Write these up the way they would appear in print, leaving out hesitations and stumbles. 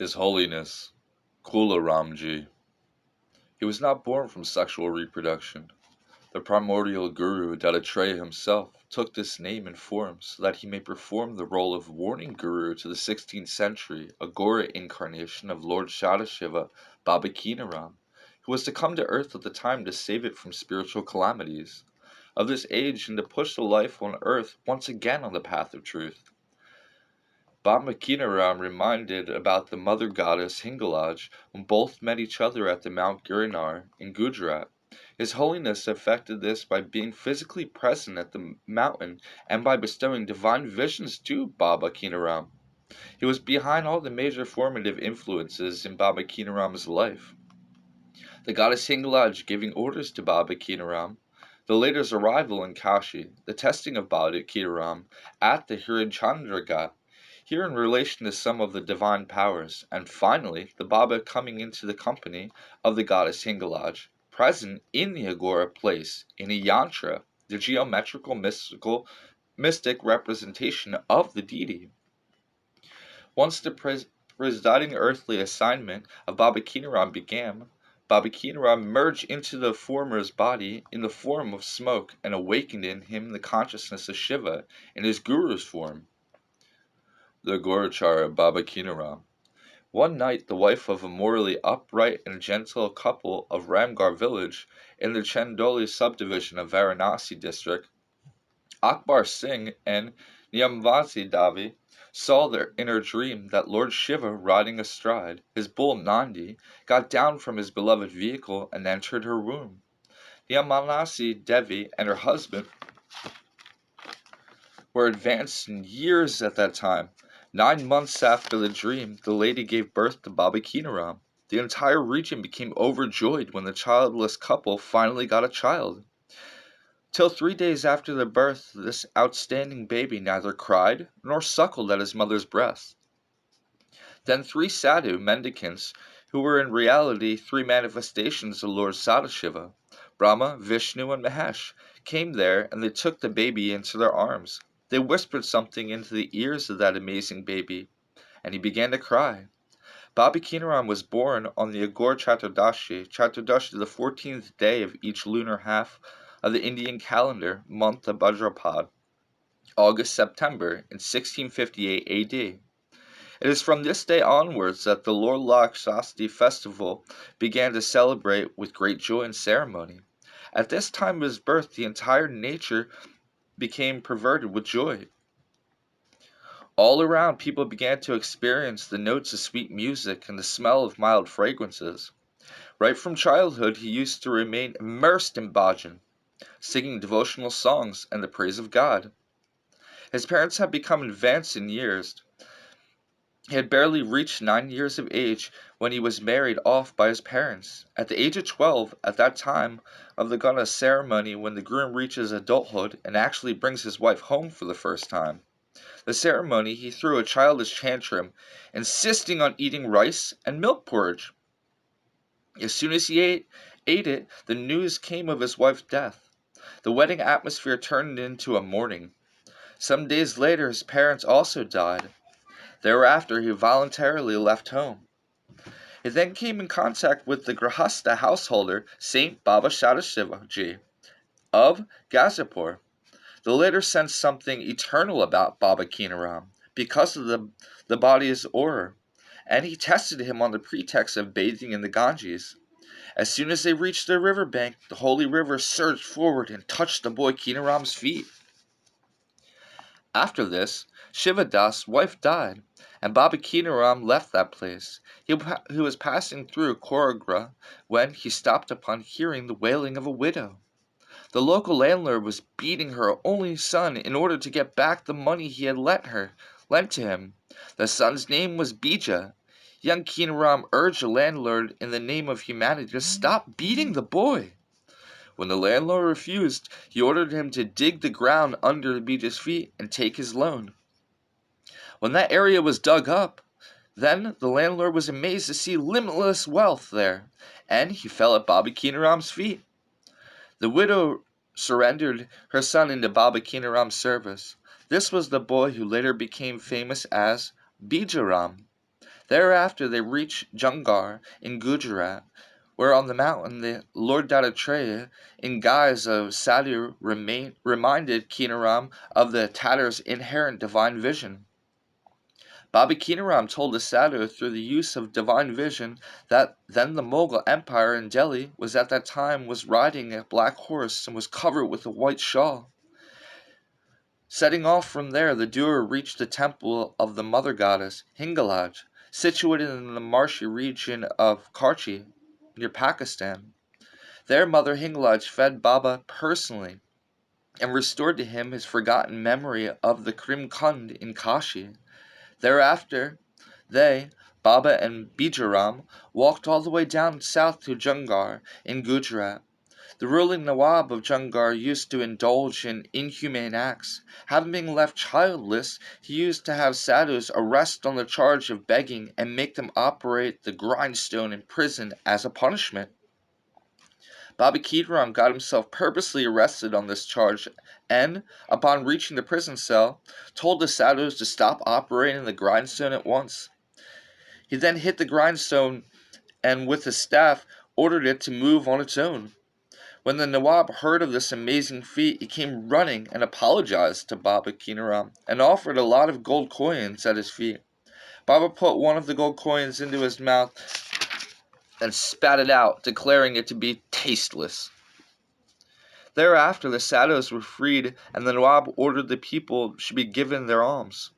His Holiness Kula Ramji. He was not born from sexual reproduction. The primordial guru Dattatreya himself took this name and form so that he may perform the role of warning guru to the 16th century Aghor incarnation of Lord Shadashiva Baba Kinaram, who was to come to earth at the time to save it from spiritual calamities of this age and to push the life on earth once again on the path of truth. Baba Kinaram reminded about the mother goddess Hingalaj when both met each other at the Mount Girinar in Gujarat. His Holiness effected this by being physically present at the mountain and by bestowing divine visions to Baba Kinaram. He was behind all the major formative influences in Baba Kinaram's life. The goddess Hingalaj giving orders to Baba Kinaram, the later's arrival in Kashi, the testing of Baba Kinaram at the Hirachandraghat, here in relation to some of the divine powers, and finally the Baba coming into the company of the goddess Hingalaj, present in the Agora place in a yantra, the geometrical mystic representation of the deity. Once the presiding earthly assignment of Baba Kinaram began, Baba Kinaram merged into the former's body in the form of smoke and awakened in him the consciousness of Shiva in his guru's form. The Gorachara Baba Kinaram. One night, the wife of a morally upright and gentle couple of Ramgarh village in the Chandoli subdivision of Varanasi district, Akbar Singh and Niyamvati Devi, saw their inner dream that Lord Shiva, riding astride his bull Nandi, got down from his beloved vehicle and entered her womb. Niyamvati Devi and her husband were advanced in years at that time. 9 months after the dream, the lady gave birth to Baba Kinaram. The entire region became overjoyed when the childless couple finally got a child. Till 3 days after the birth, this outstanding baby neither cried nor suckled at his mother's breast. Then 3 sadhu mendicants, who were in reality 3 manifestations of Lord Sadashiva, Brahma, Vishnu, and Mahesh, came there and they took the baby into their arms. They whispered something into the ears of that amazing baby, and he began to cry. Baba Kinaram was born on the Aghor Chaturdashi, the 14th day of each lunar half of the Indian calendar, month of Bhadrapad, August-September, in 1658 A.D. It is from this day onwards that the Lord Lakshasti festival began to celebrate with great joy and ceremony. At this time of his birth, the entire nature became perverted with joy. All around, people began to experience the notes of sweet music and the smell of mild fragrances. Right from childhood, he used to remain immersed in bhajan, singing devotional songs and the praise of God. His parents had become advanced in years. He had barely reached 9 years of age when he was married off by his parents. At the age of 12, at that time of the Gana ceremony when the groom reaches adulthood and actually brings his wife home for the first time. The ceremony, he threw a childish tantrum, insisting on eating rice and milk porridge. As soon as he ate it, the news came of his wife's death. The wedding atmosphere turned into a mourning. Some days later, his parents also died. Thereafter, he voluntarily left home. He then came in contact with the Grahasta householder, Saint Baba Sadashivaji of Gazipur. The latter sensed something eternal about Baba Kinaram because of the body's aura, and he tested him on the pretext of bathing in the Ganges. As soon as they reached the river bank, the holy river surged forward and touched the boy Kinaram's feet. After this, Shivadas' wife died, and Baba Kinaram left that place. He was passing through Koragra when he stopped upon hearing the wailing of a widow. The local landlord was beating her only son in order to get back the money he had lent to him. The son's name was Bija. Young Kinaram urged the landlord in the name of humanity to stop beating the boy. When the landlord refused, he ordered him to dig the ground under Bija's feet and take his loan. When that area was dug up, then the landlord was amazed to see limitless wealth there, and he fell at Baba Kinaram's feet. The widow surrendered her son into Baba Kinaram's service. This was the boy who later became famous as Bijaram. Thereafter they reached Jungar in Gujarat, where on the mountain the Lord Dattatreya, in guise of Sadhu, reminded Kinaram of the Tatter's inherent divine vision. Baba Kinaram told the Sadhu through the use of divine vision that then the Mughal Empire in Delhi was at that time riding a black horse and was covered with a white shawl. Setting off from there, the doer reached the temple of the mother goddess, Hingalaj, situated in the marshy region of Karchi, near Pakistan. There Mother Hingalaj fed Baba personally and restored to him his forgotten memory of the Krim Kund in Kashi. Thereafter, they, Baba and Bijaram, walked all the way down south to Jungar in Gujarat. The ruling Nawab of Jungar used to indulge in inhumane acts. Having been left childless, he used to have sadhus arrest on the charge of begging and make them operate the grindstone in prison as a punishment. Baba Kidram got himself purposely arrested on this charge and, upon reaching the prison cell, told the sadhus to stop operating the grindstone at once. He then hit the grindstone and with his staff ordered it to move on its own. When the Nawab heard of this amazing feat, he came running and apologized to Baba Kinaram and offered a lot of gold coins at his feet. Baba put one of the gold coins into his mouth and spat it out, declaring it to be tasteless. Thereafter the sadhus were freed and the Nawab ordered the people should be given their alms.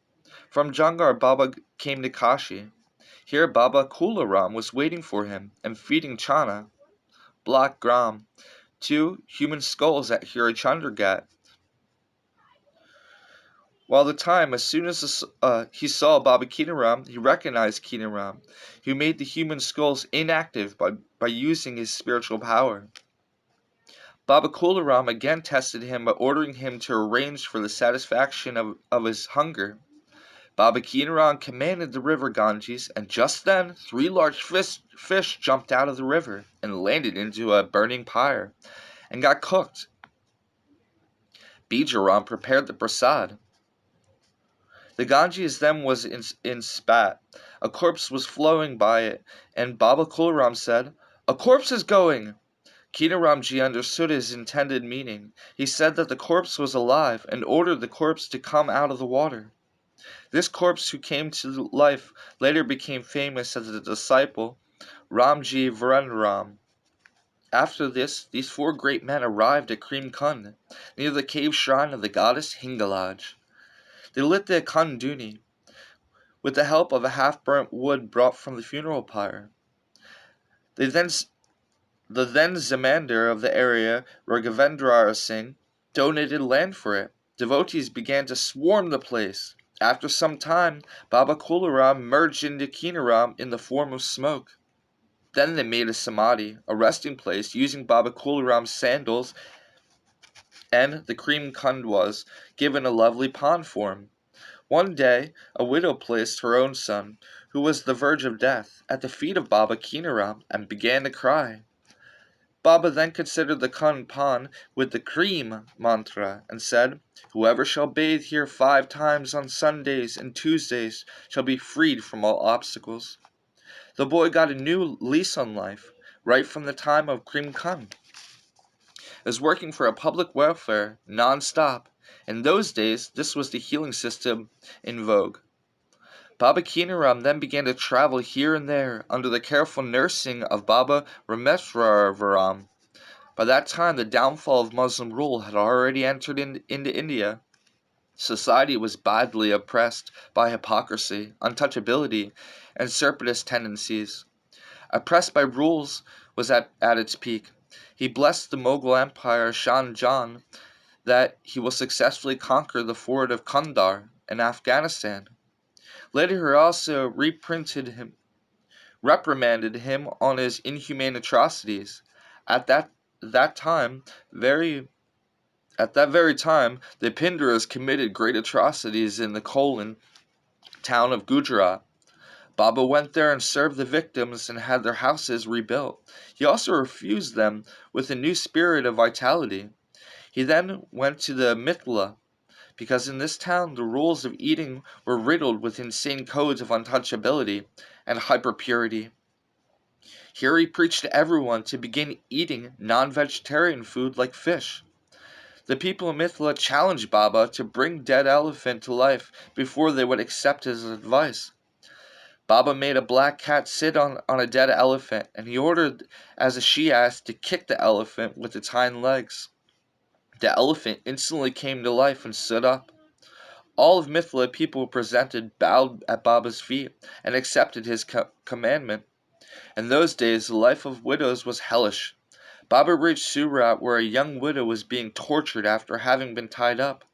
From Jangar, Baba came to Kashi. Here Baba Kularam was waiting for him and feeding Chana, Black Gram, 2 human skulls at Hirachandragat. While the time, as soon as he saw Baba Kinaram, he recognized Kinaram, who made the human skulls inactive by using his spiritual power. Baba Kularam again tested him by ordering him to arrange for the satisfaction of his hunger. Baba Kinaram commanded the river Ganges, and just then 3 large fish jumped out of the river and landed into a burning pyre and got cooked. Bijaram prepared the prasad. The Ganges then was in spat. A corpse was flowing by it, and Baba Kularam said, "A corpse is going!" Kinaramji understood his intended meaning. He said that the corpse was alive and ordered the corpse to come out of the water. This corpse, who came to life, later became famous as the disciple Ramji Virendraram. After this, these 4 great men arrived at Krim Kund, near the cave shrine of the goddess Hingalaj. They lit the Kunduni with the help of a half-burnt wood brought from the funeral pyre. The then Zamandar of the area, Raghavendra Singh, donated land for it. Devotees began to swarm the place. After some time, Baba Kularam merged into Kinaram in the form of smoke. Then they made a samadhi, a resting place, using Baba Kularam's sandals, and the Krim Kund was given a lovely pond form. One day, a widow placed her own son, who was the verge of death, at the feet of Baba Kinaram and began to cry. Baba then considered the Kund pond with the Cream mantra and said, "Whoever shall bathe here 5 times on Sundays and Tuesdays shall be freed from all obstacles." The boy got a new lease on life, right from the time of Krim Kund. Is working for a public welfare non-stop. In those days, this was the healing system in vogue. Baba Kinaram then began to travel here and there under the careful nursing of Baba Rameshwaravaram. By that time, the downfall of Muslim rule had already entered into India. Society was badly oppressed by hypocrisy, untouchability, and separatist tendencies. Oppressed by rules was at its peak. He blessed the Mughal Empire Shah Jahan that he will successfully conquer the fort of Kandahar in Afghanistan. Later he also reprimanded him on his inhumane atrocities. At that time, at that very time, the Pindaras committed great atrocities in the town of Gujarat. Baba went there and served the victims and had their houses rebuilt. He also refused them with a new spirit of vitality. He then went to the Mithila because in this town the rules of eating were riddled with insane codes of untouchability and hyperpurity. Here he preached to everyone to begin eating non-vegetarian food like fish. The people of Mithila challenged Baba to bring dead elephant to life before they would accept his advice. Baba made a black cat sit on a dead elephant, and he ordered, as a she-ass, to kick the elephant with its hind legs. The elephant instantly came to life and stood up. All of Mithila people presented bowed at Baba's feet and accepted his commandment. In those days, the life of widows was hellish. Baba reached Surat, where a young widow was being tortured after having been tied up.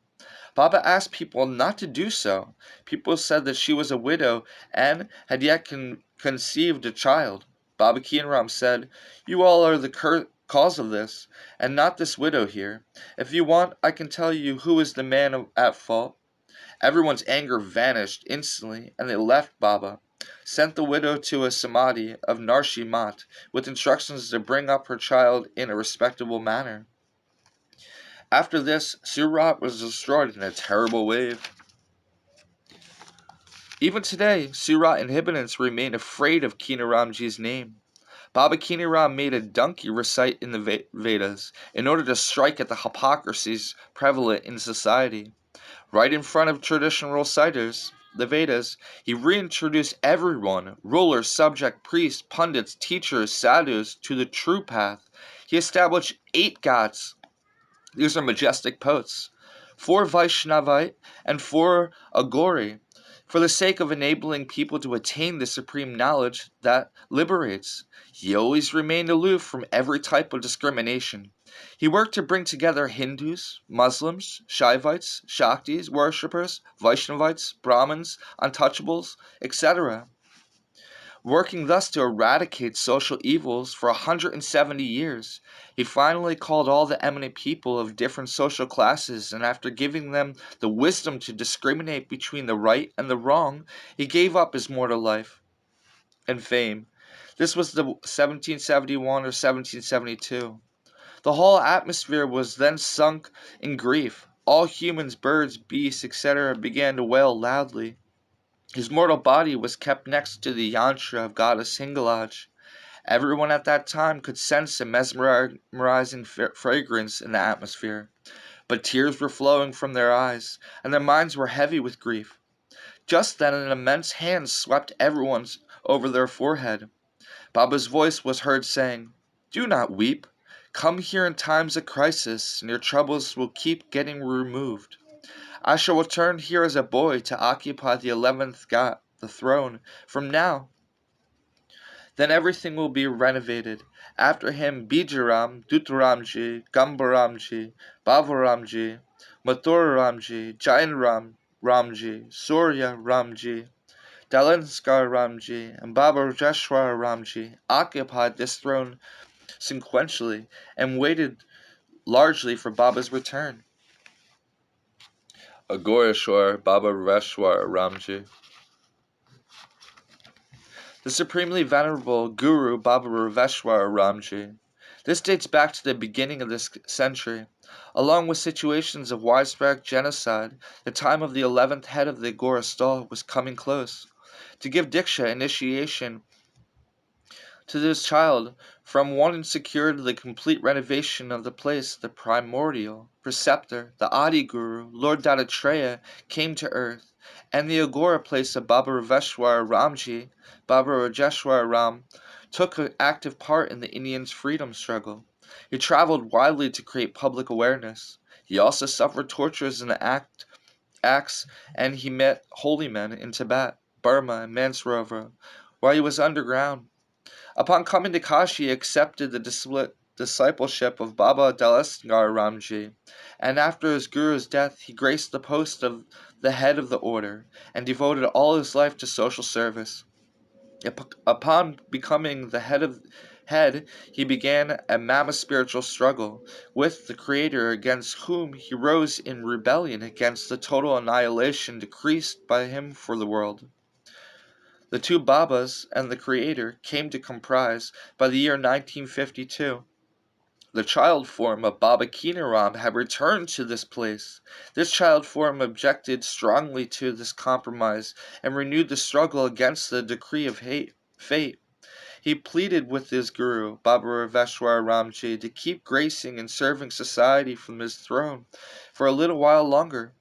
Baba asked people not to do so. People said that she was a widow and had yet conceived a child. Baba Keenram said, "You all are the cause of this, and not this widow here. If you want, I can tell you who is the man at fault." Everyone's anger vanished instantly, and they left Baba, sent the widow to a samadhi of Narshi Mat, with instructions to bring up her child in a respectable manner. After this, Surat was destroyed in a terrible wave. Even today, Surat inhabitants remain afraid of Kinaramji's name. Baba Kinaram made a donkey recite in the Vedas in order to strike at the hypocrisies prevalent in society. Right in front of traditional reciters, the Vedas, he reintroduced everyone, ruler, subject, priest, pundits, teachers, sadhus, to the true path. He established 8 ghats. These are majestic posts, 4 Vaishnavite and 4 Aghori, for the sake of enabling people to attain the supreme knowledge that liberates. He always remained aloof from every type of discrimination. He worked to bring together Hindus, Muslims, Shaivites, Shaktis, worshippers, Vaishnavites, Brahmins, untouchables, etc., working thus to eradicate social evils for 170 years. He finally called all the eminent people of different social classes, and after giving them the wisdom to discriminate between the right and the wrong, he gave up his mortal life and fame. This was the 1771 or 1772. The whole atmosphere was then sunk in grief. All humans, birds, beasts, etc., began to wail loudly. His mortal body was kept next to the yantra of goddess Hingalaj. Everyone at that time could sense a mesmerizing fragrance in the atmosphere, but tears were flowing from their eyes, and their minds were heavy with grief. Just then an immense hand swept everyone's over their forehead. Baba's voice was heard saying, "Do not weep. Come here in times of crisis, and your troubles will keep getting removed. I shall return here as a boy to occupy the 11th ghat, the throne, from now. Then everything will be renovated. After him, Bijaram, Dutaramji, Gambaramji, Bavaramji, Mathuraramji, Jainram Ramji, Surya Ramji, Dalenskar Ramji, and Baba Rajeshwar Ramji occupied this throne sequentially and waited largely for Baba's return. Agoreshwar Baba Rajeshwar Ramji. The supremely venerable Guru Baba Raveshwara Ramji. This dates back to the beginning of this century. Along with situations of widespread genocide, the time of the 11th head of the Aghor stall was coming close. To give Diksha initiation to this child, from one secured the complete renovation of the place, the primordial preceptor, the Adi Guru, Lord Dattatreya, came to earth, and the Agora place of Baba Raveshwar Ramji, Baba Rajeshwar Ram, took an active part in the Indians' freedom struggle. He traveled widely to create public awareness. He also suffered tortures in the acts, and he met holy men in Tibet, Burma, and Mansarovar, while he was underground. Upon coming to Kashi, he accepted the discipleship of Baba Dalesgar Ramji, and after his guru's death, he graced the post of the head of the order, and devoted all his life to social service. Upon becoming the head, he began a mammoth spiritual struggle with the Creator, against whom he rose in rebellion against the total annihilation decreed by him for the world. The two Babas and the Creator came to comprise, by the year 1952, The child form of Baba Keenaram had returned to this place. This child form objected strongly to this compromise and renewed the struggle against the decree of fate. He pleaded with his guru, Baba Raveshwara Ramji, to keep gracing and serving society from his throne for a little while longer.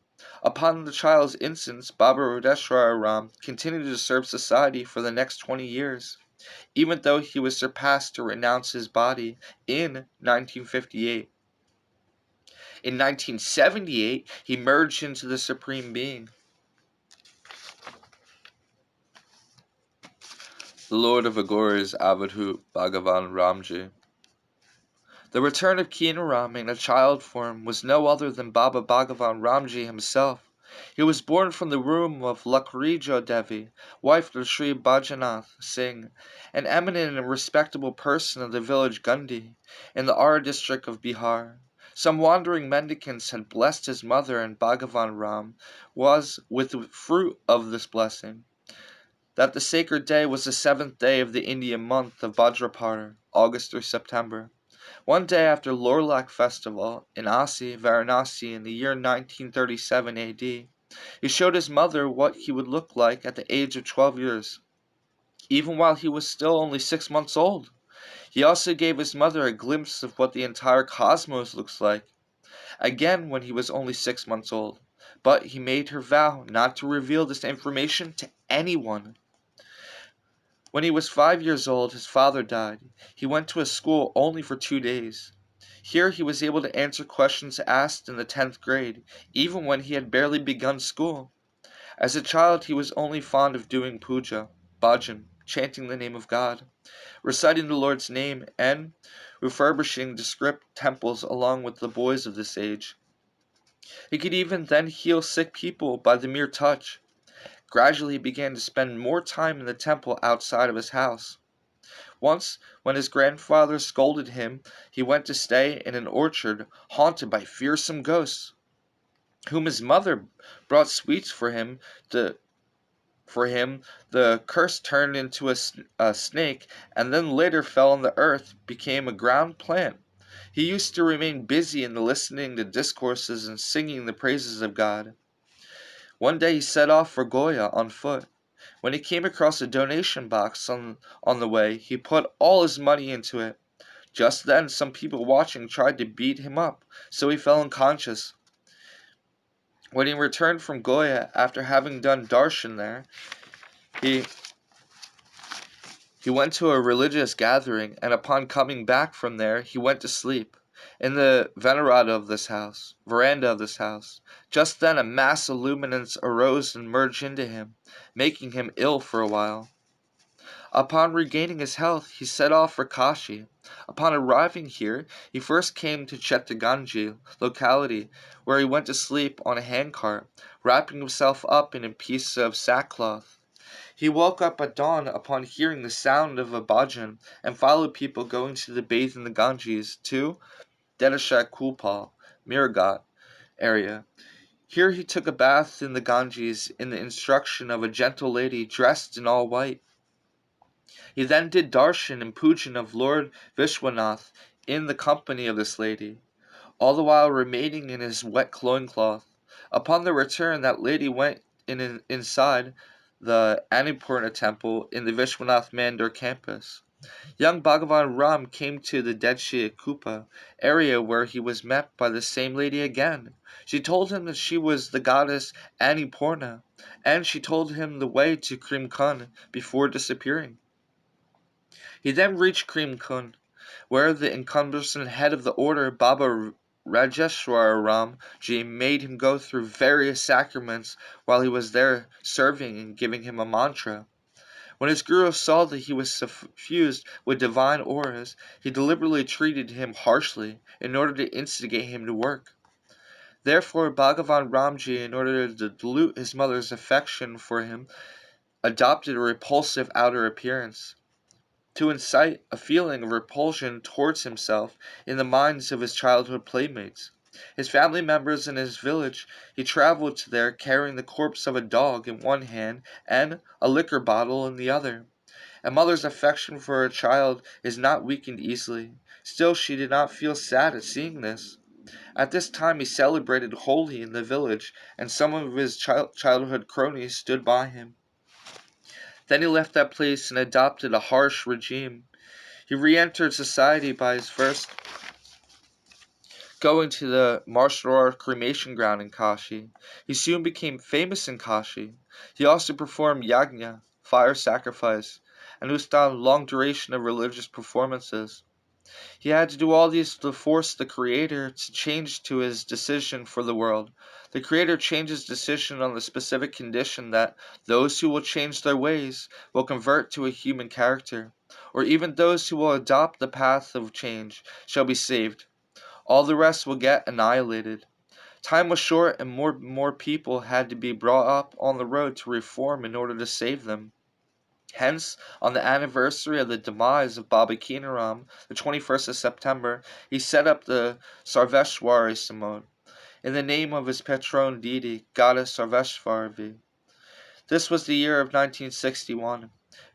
Upon the child's instance, Baba Raveshwara Ram continued to serve society for the next 20 years, even though he was surpassed to renounce his body in 1958. In 1978, he merged into the Supreme Being. The Lord of Aghor is Avadhut Bhagavan Ramji. The return of Keenaram in a child form was no other than Baba Bhagavan Ramji himself. He was born from the womb of Lakhrijo Devi, wife of Sri Bhajanath Singh, an eminent and respectable person of the village Gundi, in the Ara district of Bihar. Some wandering mendicants had blessed his mother, and Bhagavan Ram was with the fruit of this blessing. That the sacred day was the 7th day of the Indian month of Bhadrapada, August through September. One day after Lorlak festival in Asi, Varanasi in the year 1937 AD, he showed his mother what he would look like at the age of 12 years, even while he was still only 6 months old. He also gave his mother a glimpse of what the entire cosmos looks like, again when he was only 6 months old. But he made her vow not to reveal this information to anyone. When he was 5 years old, his father died. He went to a school only for 2 days. Here he was able to answer questions asked in the 10th grade, even when he had barely begun school. As a child, he was only fond of doing puja, bhajan, chanting the name of God, reciting the Lord's name, and refurbishing descript temples along with the boys of this age. He could even then heal sick people by the mere touch. Gradually he began to spend more time in the temple outside of his house. Once, when his grandfather scolded him, he went to stay in an orchard haunted by fearsome ghosts, whom his mother brought sweets for him. The curse turned into a snake, and then later fell on the earth, became a ground plant. He used to remain busy in the listening to discourses and singing the praises of God. One day he set off for Goya on foot. When he came across a donation box on the way, he put all his money into it. Just then, some people watching tried to beat him up, so he fell unconscious. When he returned from Goya after having done darshan there, he went to a religious gathering, and upon coming back from there, he went to sleep in the veranda of this house. Just then a mass of luminance arose and merged into him, making him ill for a while. Upon regaining his health, he set off for Kashi. Upon arriving here, he first came to Chettiganji locality, where he went to sleep on a handcart, wrapping himself up in a piece of sackcloth. He woke up at dawn upon hearing the sound of a bhajan, and followed people going to bathe in the Ganges to Dedashak Kulpal, Miragat area. Here he took a bath in the Ganges in the instruction of a gentle lady dressed in all white. He then did darshan and pujan of Lord Vishwanath in the company of this lady, all the while remaining in his wet loincloth. Upon their return, that lady went inside the Annapurna temple in the Vishwanath Mandir campus. Young Bhagavan Ram came to the Dedshi Kupa area, where he was met by the same lady again. She told him that she was the goddess Annapurna, and she told him the way to Krimkun before disappearing. He then reached Krimkun, where the incumbrous head of the order, Baba Rajeshwara Ramji, made him go through various sacraments while he was there serving and giving him a mantra. When his guru saw that he was suffused with divine auras, he deliberately treated him harshly in order to instigate him to work. Therefore, Bhagavan Ramji, in order to dilute his mother's affection for him, adopted a repulsive outer appearance, to incite a feeling of repulsion towards himself in the minds of his childhood playmates. His family members in his village, he traveled to there carrying the corpse of a dog in one hand and a liquor bottle in the other. A mother's affection for her child is not weakened easily. Still, she did not feel sad at seeing this. At this time he celebrated Holi in the village, and some of his childhood cronies stood by him. Then he left that place and adopted a harsh regime. He re-entered society by his first going to the martial art cremation ground in Kashi. He soon became famous in Kashi. He also performed yajna, fire sacrifice, and ustan, long duration of religious performances. He had to do all these to force the Creator to change to his decision for the world. The Creator changed his decision on the specific condition that those who will change their ways will convert to a human character, or even those who will adopt the path of change shall be saved. All the rest will get annihilated. Time was short and more people had to be brought up on the road to reform in order to save them. Hence, on the anniversary of the demise of Baba Kinaram, the 21st of September, he set up the Sarveshwari Samod in the name of his patron deity, goddess Sarveshwari. This was the year of 1961.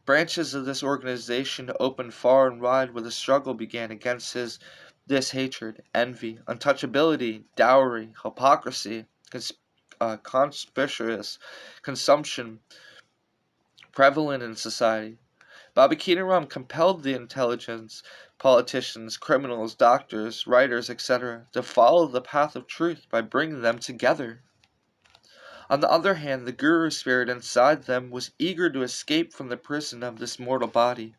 Branches of this organization opened far and wide where the struggle began against this hatred, envy, untouchability, dowry, hypocrisy, conspicuous consumption prevalent in society. Baba Kinaram compelled the intelligence, politicians, criminals, doctors, writers, etc., to follow the path of truth by bringing them together. On the other hand, the Guru spirit inside them was eager to escape from the prison of this mortal body.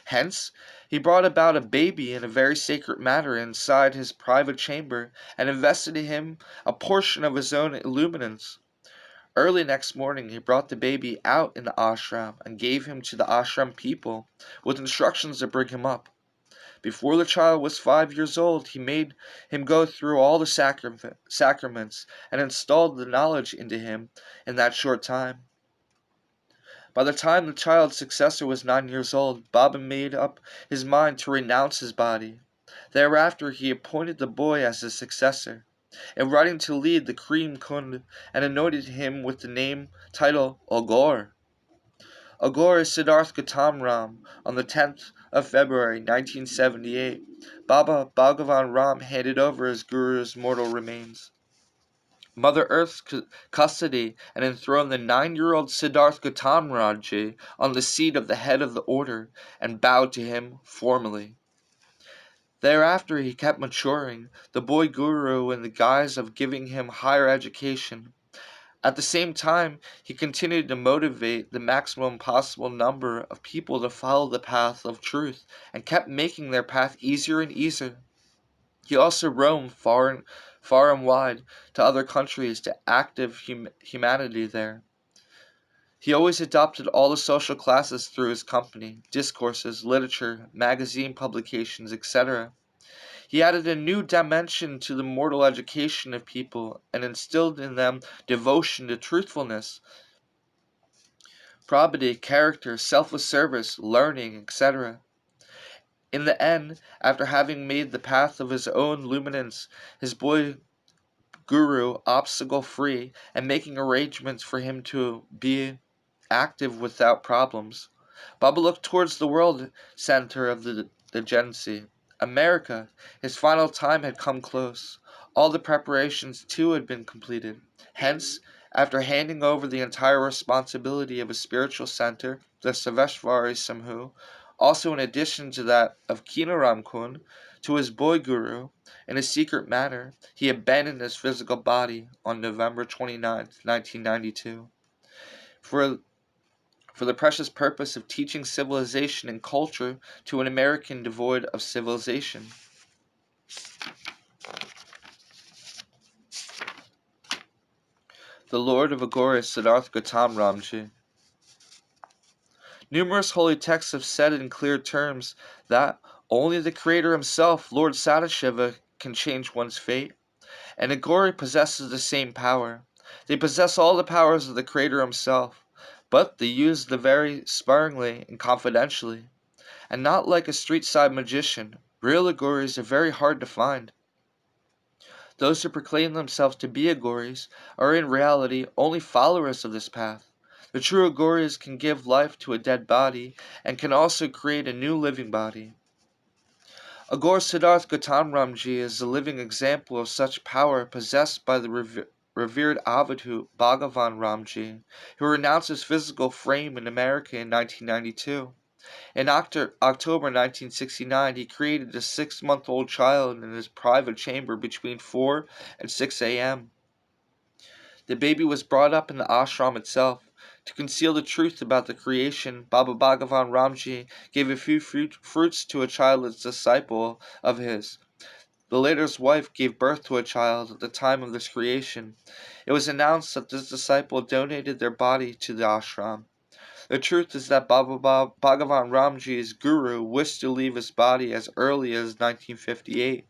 Hence, he brought about a baby in a very sacred matter inside his private chamber and invested in him a portion of his own illuminance. Early next morning he brought the baby out in the ashram and gave him to the ashram people, with instructions to bring him up. Before the child was 5 years old, he made him go through all the sacraments and installed the knowledge into him in that short time. By the time the child's successor was 9 years old, Baba made up his mind to renounce his body. Thereafter he appointed the boy as his successor, inviting to lead the Cream Kund, and anointed him with the name title Aghor. Aghor is Siddharth Gautam Ram. On the 10th of February 1978, Baba Bhagavan Ram handed over his guru's mortal remains. Mother Earth custody and enthroned the 9-year-old Siddharth Gautam Ramji on the seat of the head of the order and bowed to him formally. Thereafter he kept maturing the boy guru in the guise of giving him higher education. At the same time, he continued to motivate the maximum possible number of people to follow the path of truth and kept making their path easier and easier. He also roamed far and wide to other countries to active humanity there. He always adopted all the social classes through his company, discourses, literature, magazine publications, etc. He added a new dimension to the mortal education of people and instilled in them devotion to truthfulness, probity, character, selfless service, learning, etc. In the end, after having made the path of his own luminance, his boy guru obstacle free and making arrangements for him to be active without problems, Baba looked towards the world center of the Gency, America. His final time had come close. All the preparations too had been completed. Hence, after handing over the entire responsibility of his spiritual center, the Saveshvari Samhu, also in addition to that of Kinaram Kun, to his boy guru, in a secret manner, he abandoned his physical body on November 29th, 1992. For the precious purpose of teaching civilization and culture to an American devoid of civilization. The Lord of Aghor is Siddharth Gautam Ramji. Numerous holy texts have said in clear terms that only the Creator himself, Lord Sadashiva, can change one's fate, and Aghori possesses the same power. They possess all the powers of the Creator himself, but they use them very sparingly and confidentially. And not like a street-side magician, real Aghoris are very hard to find. Those who proclaim themselves to be Aghoris are in reality only followers of this path. The true Aghoras can give life to a dead body and can also create a new living body. Aghor Siddharth Gautam Ramji is a living example of such power possessed by the revered Avadhut Bhagavan Ramji, who renounced his physical frame in America in 1992. In October 1969, he created a 6-month-old child in his private chamber between 4 and 6 a.m. The baby was brought up in the ashram itself. To conceal the truth about the creation, Baba Bhagavan Ramji gave a few fruits to a childless disciple of his. The latter's wife gave birth to a child at the time of this creation. It was announced that this disciple donated their body to the ashram. The truth is that Bhagavan Ramji's guru wished to leave his body as early as 1958.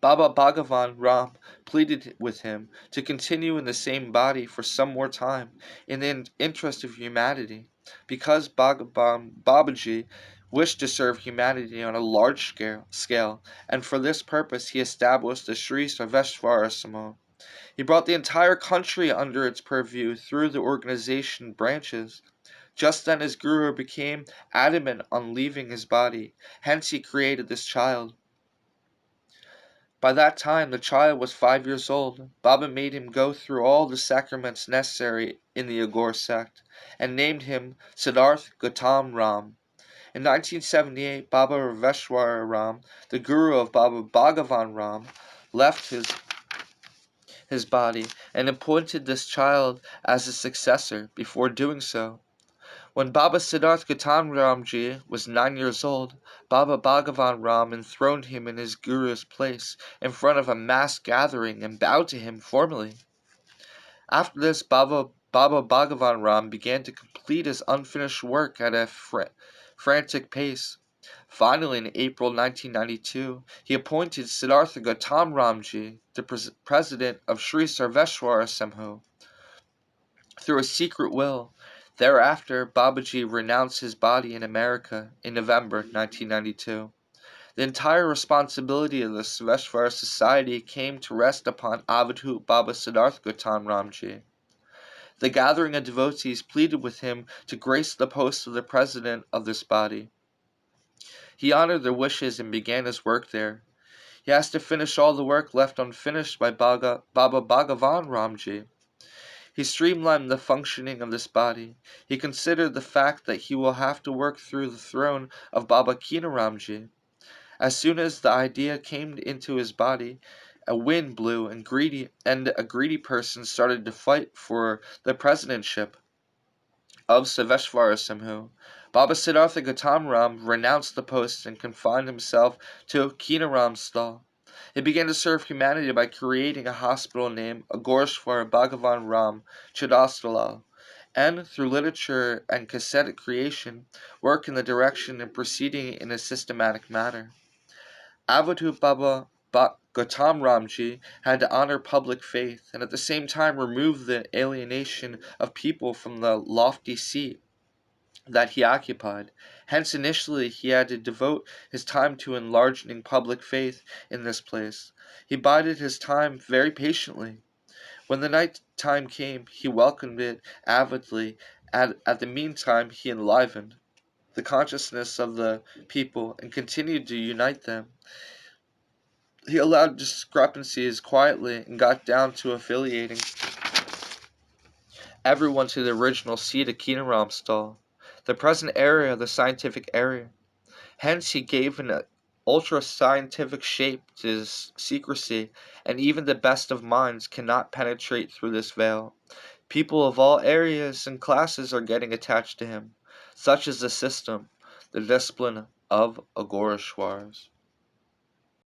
Baba Bhagavan Ram pleaded with him to continue in the same body for some more time in the interest of humanity, because Babaji wished to serve humanity on a large scale, and for this purpose he established the Sri Sarveshvara Samaj. He brought the entire country under its purview through the organization branches. Just then his guru became adamant on leaving his body, hence he created this child. By that time the child was 5 years old. Baba made him go through all the sacraments necessary in the Aghor sect, and named him Siddharth Gautam Ram. In 1978, Baba Raveshwara Ram, the guru of Baba Bhagavan Ram, left his body and appointed this child as his successor. Before doing so, when Baba Siddharth Gautam Ramji was 9 years old, Baba Bhagavan Ram enthroned him in his guru's place in front of a mass gathering and bowed to him formally. After this, Baba Bhagavan Ram began to complete his unfinished work at a frantic pace. Finally, in April 1992, he appointed Siddhartha Gautam Ramji the president of Sri Sarveshwara Samaj through a secret will. Thereafter, Babaji renounced his body in America in November 1992. The entire responsibility of the Sarveshvara Society came to rest upon Avadhut Baba Siddharth Gautam Ramji. The gathering of devotees pleaded with him to grace the post of the president of this body. He honored their wishes and began his work there. He has to finish all the work left unfinished by Baba Bhagavan Ramji. He streamlined the functioning of this body. He considered the fact that he will have to work through the throne of Baba Kinaramji. As soon as the idea came into his body, a wind blew and a greedy person started to fight for the presidentship of Saveshvara Samaj. Baba Siddhartha Gautam Ram renounced the post and confined himself to Kinaram's stall. He began to serve humanity by creating a hospital named Agoreshwar Bhagavan Ram Chadastalal, and through literature and cassette creation, work in the direction and proceeding in a systematic manner. Avadhut Baba Gautam Ramji had to honor public faith and at the same time remove the alienation of people from the lofty seat that he occupied. Hence, initially, he had to devote his time to enlarging public faith in this place. He bided his time very patiently. When the night time came, he welcomed it avidly. At the meantime, he enlivened the consciousness of the people and continued to unite them. He allowed discrepancies quietly and got down to affiliating everyone to the original seat of Kinaram stall, the present area of the scientific area. Hence he gave an ultra-scientific shape to his secrecy, and even the best of minds cannot penetrate through this veil. People of all areas and classes are getting attached to him. Such is the system, the discipline of Agoreshwars.